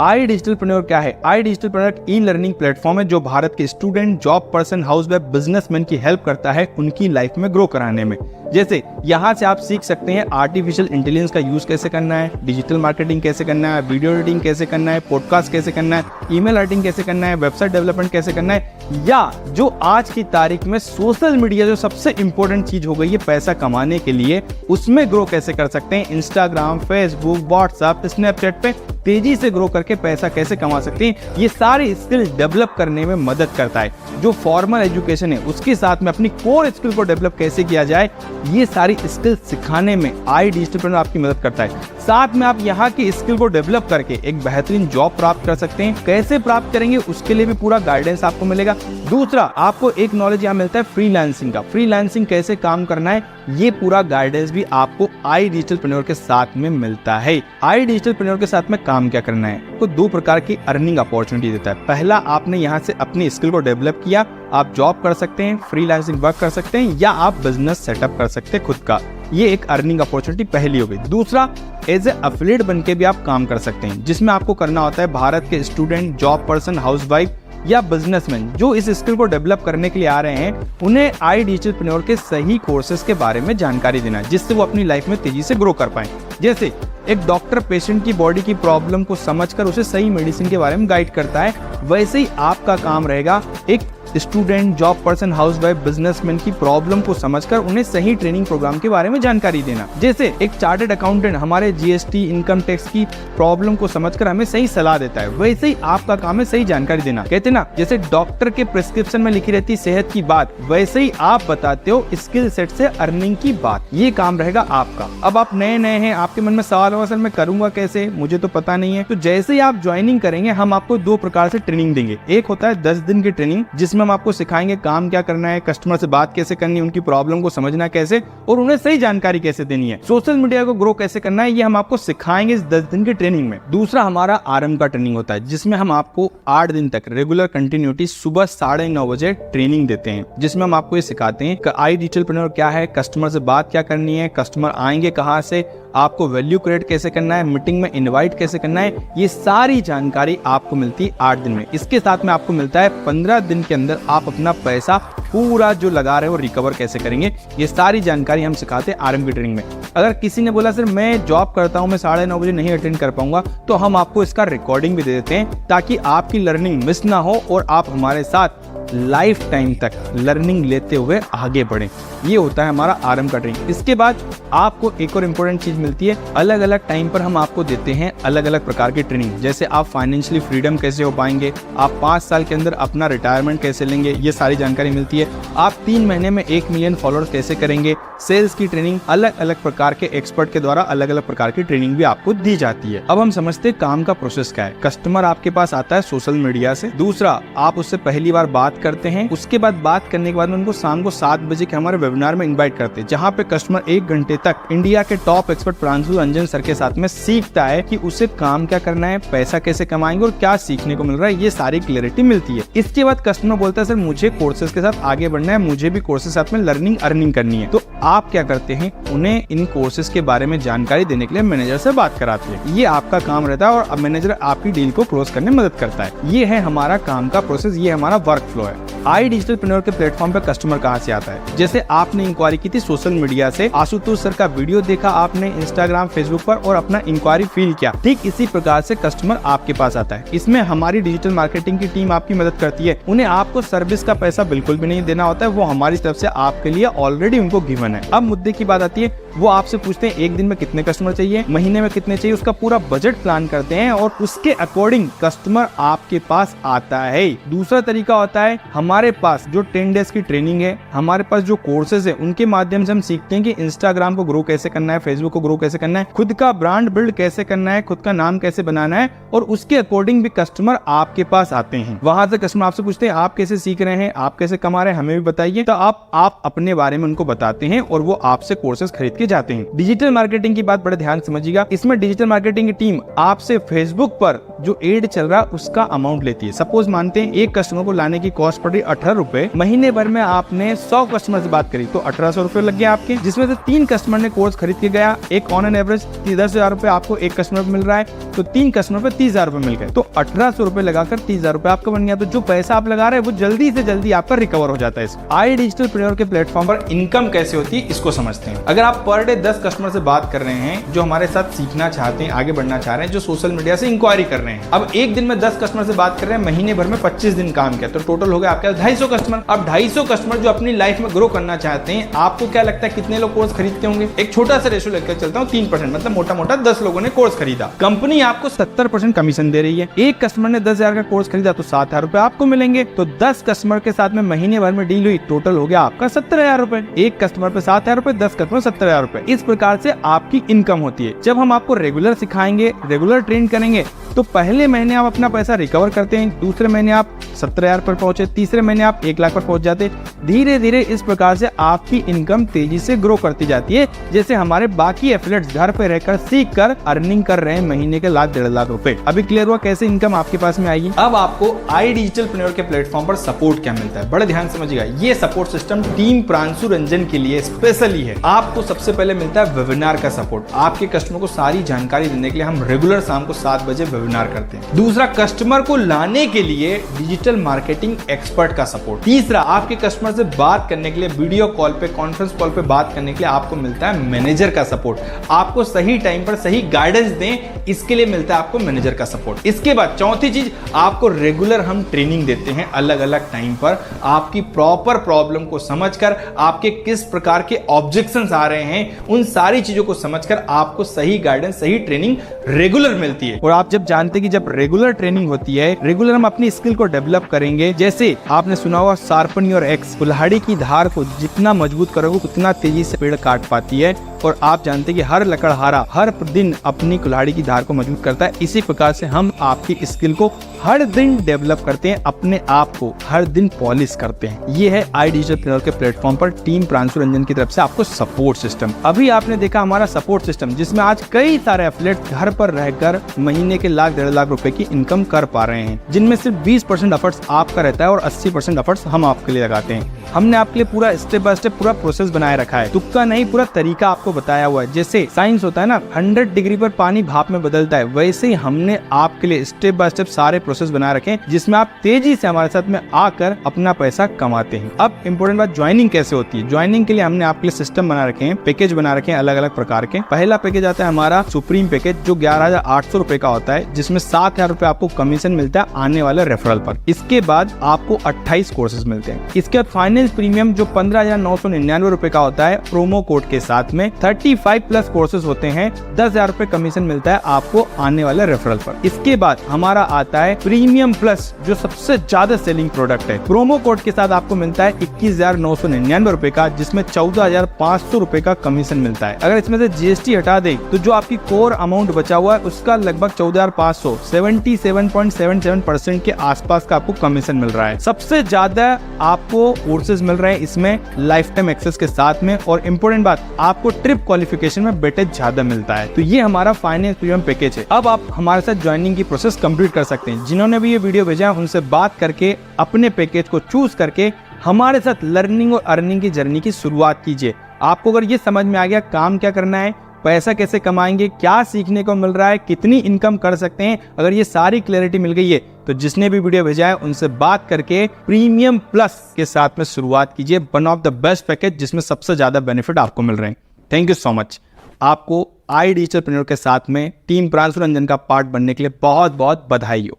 आई डिजिटलप्रेन्योर क्या है? आई डिजिटलप्रेन्योर एक ई लर्निंग प्लेटफॉर्म है जो भारत के student, job person, housewife, businessman की हेल्प करता है उनकी लाइफ में ग्रो कराने में। जैसे यहाँ से आप सीख सकते हैं आर्टिफिशियल इंटेलिजेंस का यूज कैसे करना है, डिजिटल मार्केटिंग कैसे करना है, वीडियो एडिटिंग कैसे करना है, पॉडकास्ट कैसे करना है, ईमेल राइटिंग कैसे करना है, वेबसाइट डेवलपमेंट कैसे करना है, या जो आज की तारीख में सोशल मीडिया जो सबसे इंपॉर्टेंट चीज हो गई है पैसा कमाने के लिए, उसमें ग्रो कैसे कर सकते हैं, इंस्टाग्राम, फेसबुक, व्हाट्सएप, स्नैपचैट पे तेजी से ग्रो करके पैसा कैसे कमा सकते हैं, ये सारी स्किल डेवलप करने में मदद करता है। जो फॉर्मल एजुकेशन है उसके साथ में अपनी कोर स्किल को डेवलप कैसे किया जाए, ये सारी स्किल सिखाने में आई डिजिटलप्रेन्योर आपकी मदद करता है। साथ में आप यहाँ की स्किल को डेवलप करके एक बेहतरीन जॉब प्राप्त कर सकते हैं। कैसे प्राप्त करेंगे उसके लिए भी पूरा गाइडेंस आपको मिलेगा। दूसरा, आपको एक नॉलेज यहाँ मिलता है फ्रीलांसिंग का। फ्रीलांसिंग कैसे काम करना है, ये पूरा गाइडेंस भी आपको आई डिजिटलप्रेन्योर के साथ में मिलता है। आई डिजिटलप्रेन्योर के साथ में काम क्या करना है, तो दो प्रकार की अर्निंग अपॉर्चुनिटी देता है। पहला, आपने यहाँ से अपनी स्किल को डेवलप किया, आप जॉब कर सकते हैं, फ्रीलांसिंग वर्क कर सकते हैं, या आप बिजनेस सेटअप कर सकते हैं खुद का। ये एक अर्निंग अपॉर्चुनिटी पहली हो गई। दूसरा, एज ए एफिलिएट बन के भी आप काम कर सकते हैं, जिसमें आपको करना होता है भारत के स्टूडेंट, जॉब पर्सन, हाउसवाइफ या बिजनेसमैन जो इस स्किल को डेवलप करने के लिए आ रहे हैं, उन्हें आई डिजिटलप्रेन्योर के सही कोर्सेज के बारे में जानकारी देना, जिससे वो अपनी लाइफ में तेजी से ग्रो कर पाए। जैसे एक डॉक्टर पेशेंट की बॉडी की प्रॉब्लम को समझकर उसे सही मेडिसिन के बारे में गाइड करता है, वैसे ही आपका काम रहेगा एक student, job person, housewife, businessman की प्रॉब्लम को समझकर उन्हें सही ट्रेनिंग प्रोग्राम के बारे में जानकारी देना। जैसे एक चार्टर्ड अकाउंटेंट हमारे जीएसटी, इनकम टैक्स की प्रॉब्लम को समझकर हमें सही सलाह देता है, वैसे ही आपका काम है सही जानकारी देना। कहते ना, जैसे डॉक्टर के प्रिस्क्रिप्शन में लिखी रहती सेहत की बात, वैसे ही आप बताते हो स्किल सेट से अर्निंग की बात। ये काम रहेगा आपका। अब आप नए नए हैं, आपके मन में सवाल हो, असल में करूंगा कैसे, मुझे तो पता नहीं है। तो जैसे ही आप ज्वाइनिंग करेंगे, हम आपको दो प्रकार से ट्रेनिंग देंगे। एक होता है 10 दिन की ट्रेनिंग, जिसमें हम आपको सिखाएंगे काम क्या करना है, कस्टमर से बात कैसे करनी है, उनकी प्रॉब्लम को समझना कैसे और उन्हें सही जानकारी कैसे देनी है, सोशल मीडिया को ग्रो कैसे करना है, ये हम आपको सिखाएंगे इस 10 दिन की ट्रेनिंग में। दूसरा हमारा आरंभ का ट्रेनिंग होता है, जिसमें हम आपको 8 दिन तक रेगुलर कंटिन्यूटी सुबह 9:30 बजे ट्रेनिंग देते हैं, जिसमें हम आपको ये सिखाते हैं कि आई डिजिटलप्रेन्योर क्या है, कस्टमर से बात क्या करनी है, कस्टमर आएंगे कहाँ से, आपको वैल्यू क्रिएट कैसे करना है, मीटिंग में इनवाइट कैसे करना है, ये सारी जानकारी आपको मिलती है 8 दिन में। इसके साथ में आपको मिलता है 15 दिन के अंदर आप अपना पैसा पूरा जो लगा रहे हो रिकवर कैसे करेंगे, ये सारी जानकारी हम सिखाते हैं आरंभ की ट्रेनिंग में। अगर किसी ने बोला सर मैं जॉब करता हूं, मैं 9:30 बजे नहीं अटेंड कर पाऊंगा, तो हम आपको इसका रिकॉर्डिंग भी दे देते हैं, ताकि आपकी लर्निंग मिस ना हो और आप हमारे साथ लाइफ टाइम तक लर्निंग लेते हुए आगे बढ़ें। ये होता है हमारा आरंभ का ट्रेनिंग। इसके बाद आपको एक और इम्पोर्टेंट चीज मिलती है, अलग अलग टाइम पर हम आपको देते हैं अलग अलग प्रकार की ट्रेनिंग। जैसे आप फाइनेंशियली फ्रीडम कैसे हो पाएंगे, आप 5 साल के अंदर अपना रिटायरमेंट कैसे लेंगे, ये सारी जानकारी मिलती है। आप 3 महीने में 1 मिलियन फॉलोअर्स कैसे करेंगे, सेल्स की ट्रेनिंग, अलग अलग प्रकार के एक्सपर्ट के द्वारा अलग अलग प्रकार की ट्रेनिंग भी आपको दी जाती है। अब हम समझते हैं काम का प्रोसेस क्या है। कस्टमर आपके पास आता है सोशल मीडिया से। दूसरा, आप उससे पहली बार बात करते हैं, उसके बाद बात करने के बाद उनको शाम को 7 बजे के हमारे वेबिनार में इनवाइट करते हैं, जहां पे कस्टमर 1 घंटे तक इंडिया के top expert Pranshu Ranjan sir के साथ में सीखता है कि उसे काम क्या करना है, पैसा कैसे कमाएंगे और क्या सीखने को मिल रहा है, ये सारी क्लैरिटी मिलती है। इसके बाद कस्टमर बोलता है सर मुझे कोर्सेज के साथ आगे बढ़ना है, मुझे भी कोर्सेज साथ में लर्निंग अर्निंग करनी है। तो आप क्या करते हैं, उन्हें इन कोर्सेज के बारे में जानकारी देने के लिए मैनेजर से बात कराते हैं। ये आपका काम रहता है और मैनेजर आपकी डील को क्लोज करने में मदद करता है। ये है हमारा काम का प्रोसेस, ये हमारा वर्क फ्लो है। आई डिजिटलप्रेन्योर के प्लेटफॉर्म पे कस्टमर कहाँ से आता है? जैसे आपने इंक्वायरी की थी सोशल मीडिया से, आशुतोष सर का वीडियो देखा आपने इंस्टाग्राम, फेसबुक पर और अपना इंक्वायरी फील किया, ठीक इसी प्रकार से कस्टमर आपके पास आता है। इसमें हमारी डिजिटल मार्केटिंग की टीम आपकी मदद करती है। उन्हें आपको सर्विस का पैसा बिल्कुल भी नहीं देना होता है, वो हमारी तरफ से आपके लिए ऑलरेडी उनको गिवन है। अब मुद्दे की बात आती है, वो आपसे पूछते हैं एक दिन में कितने कस्टमर चाहिए, महीने में कितने चाहिए, उसका पूरा बजट प्लान करते हैं और उसके अकॉर्डिंग कस्टमर आपके पास आता है। दूसरा तरीका होता है, हमारे पास जो 10 डेज की ट्रेनिंग है, हमारे पास जो कोर्सेज है, उनके माध्यम से हम सीखते हैं कि इंस्टाग्राम को ग्रो कैसे करना है, फेसबुक को ग्रो कैसे करना है, खुद का ब्रांड बिल्ड कैसे करना है, खुद का नाम कैसे बनाना है, और उसके अकॉर्डिंग भी कस्टमर आपके पास आते हैं। वहां से कस्टमर आपसे पूछते हैं आप कैसे सीख रहे हैं, आप कैसे कमा रहे हैं, हमें भी बताइए। तो आप अपने बारे में उनको बताते हैं और वो आपसे कोर्सेज खरीद के जाते हैं। डिजिटल मार्केटिंग की बात बड़े ध्यान समझिएगा। इसमें डिजिटल मार्केटिंग की टीम आपसे फेसबुक पर जो एड चल रहा है उसका अमाउंट लेती है। सपोज मानते हैं एक कस्टमर को लाने की कॉस्ट पड़ रही सॉरी 18 रुपए। महीने भर में आपने 100 कस्टमर से बात करी तो 1800 रुपए लग गए आपके, जिसमें से 3 कस्टमर ने कोर्स खरीद के गया। एक ऑन एन एवरेज 10,000 रुपए आपको एक कस्टमर पे मिल रहा है, तो 3 कस्टमर पे 30,000 रुपए मिल गए, तो 1800 रुपए लगाकर 30,000 रुपए आपका बन गया। तो जो पैसा आप लगा रहे हैं वो जल्दी से जल्दी आपका रिकवर हो जाता है। iDigitalpreneur के प्लेटफॉर्म पर इनकम कैसे होती है इसको समझते हैं। अगर आप पर डे 10 कस्टमर से बात कर रहे हैं जो हमारे साथ सीखना चाहते हैं, आगे बढ़ना चाह रहे हैं, जो सोशल मीडिया से इंक्वायरी कर रहे हैं, अब एक दिन में 10 कस्टमर से बात कर रहे हैं, महीने भर में 25 दिन काम किया, तो टोटल हो गया आपके 250 कस्टमर। अब 250 कस्टमर जो अपनी लाइफ में ग्रो करना चाहते हैं, आपको क्या लगता है कितने लोग कोर्स खरीदते होंगे? एक छोटा सा रेशो लेकर चलता हूँ, 3%, मतलब मोटा मोटा 10 लोगों ने कोर्स खरीदा, कंपनी आपको 70% कमीशन दे रही है। एक कस्टमर ने 10,000 का कोर्स खरीदा तो 7,000 रुपए आपको मिलेंगे। तो 10 कस्टमर के साथ में महीने भर में डील हुई, टोटल हो गया आपका 17,000 रुपए। एक कस्टमर पे 7,000 रुपए, 10 कस्टमर 17,000 रुपए। इस प्रकार से आपकी इनकम होती है। जब हम आपको रेगुलर सिखाएंगे, रेगुलर ट्रेन करेंगे, तो पहले महीने आप अपना पैसा रिकवर करते हैं, दूसरे महीने आप 17,000 पर पहुंचे, तीसरे महीने आप 1 लाख पर पहुंच जाते। धीरे धीरे इस प्रकार से आपकी इनकम तेजी से ग्रो करती जाती है। जैसे हमारे बाकी एफिलिएट्स घर पे रहकर सीख कर अर्निंग कर रहे हैं महीने के 1.5 लाख रुपए। अभी क्लियर हुआ कैसे इनकम आपके पास में आएगी। अब आपको iDigitalpreneur के प्लेटफॉर्म पर सपोर्ट क्या मिलता है, बड़े ध्यान समझिएगा। ये support system team Pranshu Ranjan के लिए स्पेशली है। आपको सबसे पहले मिलता है वेबिनार का सपोर्ट। आपके कस्टमर को सारी जानकारी देने के लिए हम रेगुलर शाम को 7 बजे वेबिनार करते हैं। दूसरा, कस्टमर को लाने के लिए डिजिटल मार्केटिंग एक्सपर्ट का सपोर्ट। तीसरा, आपके कस्टमर से बात करने के लिए वीडियो कॉल पे, कॉन्फ्रेंस कॉल पे बात करने के लिए आपको मिलता है मैनेजर का सपोर्ट। आपको सही टाइम पर सही गाइडेंस दें, इसके लिए मिलता है आपको मैनेजर का सपोर्ट। इसके बाद चौथी चीज, आपको रेगुलर हम ट्रेनिंग देते हैं अलग अलग टाइम पर। आपकी प्रॉपर प्रॉब्लम को समझकर, आपके किस प्रकार के ऑब्जेक्शंस आ रहे हैं, उन सारी चीजों को समझकर आपको सही गाइडेंस, सही ट्रेनिंग रेगुलर मिलती है। और आप जब जानते कि जब रेगुलर ट्रेनिंग होती है, रेगुलर हम अपनी स्किल को डेवलप करेंगे। जैसे आपने सुना होगा शार्पन योर एक्स, कुल्हाड़ी की धार को जितना मजबूत करोगे उतना तेजी से पेड़ काट पाती है। और आप जानते हैं कि हर लकड़हारा हर दिन अपनी कुल्हाड़ी की धार को मजबूत करता है। इसी प्रकार से हम आपकी स्किल को हर दिन डेवलप करते हैं, अपने आप को हर दिन पॉलिश करते हैं। ये है iDigitalpreneur के प्लेटफॉर्म पर टीम प्रांशु रंजन की तरफ से आपको सपोर्ट सिस्टम। अभी आपने देखा हमारा सपोर्ट सिस्टम, जिसमें आज कई सारे एफिलिएट्स घर पर रहकर महीने के 1.5 लाख रुपए की इनकम कर पा रहे हैं, जिनमें सिर्फ 20% एफर्ट्स आपका रहता है और 80% एफर्ट्स हम आपके लिए लगाते हैं। हमने आपके लिए पूरा स्टेप बाय स्टेप पूरा प्रोसेस बनाए रखा है, तुक्का नहीं, पूरा तरीका आपको बताया हुआ है। जैसे साइंस होता है ना, 100 डिग्री पर पानी भाप में बदलता है, वैसे ही हमने आपके लिए स्टेप बाय स्टेप सारे प्रोसेस बना रखे हैं, जिसमें आप तेजी से हमारे साथ में आकर अपना पैसा कमाते हैं। अब इंपॉर्टेंट बात, ज्वाइनिंग कैसे होती है। ज्वाइनिंग के लिए हमने आपके लिए सिस्टम बना रखे हैं, पैकेज बना रखे हैं अलग अलग प्रकार के। पहला पैकेज आता है हमारा सुप्रीम पैकेज, जो 11,800 रुपए का होता है, जिसमें 7,000 रुपए आपको कमीशन मिलता है आने वाले रेफरल पर। इसके बाद आपको 28 कोर्सेज मिलते हैं। इसके बाद फाइनेंस प्रीमियम जो 15,999 रुपए का होता है, प्रोमो कोड के साथ में 35 प्लस कोर्सेज होते हैं, 10,000 रुपए कमीशन मिलता है आपको आने वाले रेफरल पर। इसके बाद हमारा आता है प्रीमियम प्लस, जो सबसे ज्यादा सेलिंग प्रोडक्ट है। प्रोमो कोड के साथ आपको मिलता है 21,999 रुपए का, जिसमें 14,500 रुपए का कमीशन मिलता है। अगर इसमें से जीएसटी हटा दे तो जो आपकी कोर अमाउंट बचा हुआ है उसका लगभग 14,500, 77.77% के आसपास का आपको कमीशन मिल रहा है। सबसे ज्यादा आपको कोर्सेज मिल रहे हैं इसमें लाइफ टाइम एक्सेस के साथ में। और इम्पोर्टेंट बात, आपको ट्रिप क्वालिफिकेशन में वेटेज ज्यादा मिलता है। तो ये हमारा फाइनेंस प्रीमियम पैकेज है। अब आप हमारे साथ ज्वाइनिंग की प्रोसेस कंप्लीट कर सकते हैं। जिन्होंने भी ये वीडियो भेजा उनसे बात करके अपने पैकेज को चूज करके हमारे साथ लर्निंग और अर्निंग की जर्नी की शुरुआत कीजिए। आपको अगर ये समझ में आ गया काम क्या करना है, पैसा कैसे कमाएंगे, क्या सीखने को मिल रहा है, कितनी इनकम कर सकते हैं, अगर ये सारी क्लैरिटी मिल गई है तो जिसने भी वीडियो भेजा है उनसे बात करके प्रीमियम प्लस के साथ में शुरुआत कीजिए। One of the best package जिसमें सबसे ज्यादा बेनिफिट आपको मिल रहे हैं। Thank you so much. आपको iDigitalpreneur के साथ में टीम प्रांशु रंजन का पार्ट बनने के लिए बहुत बहुत बधाई हो।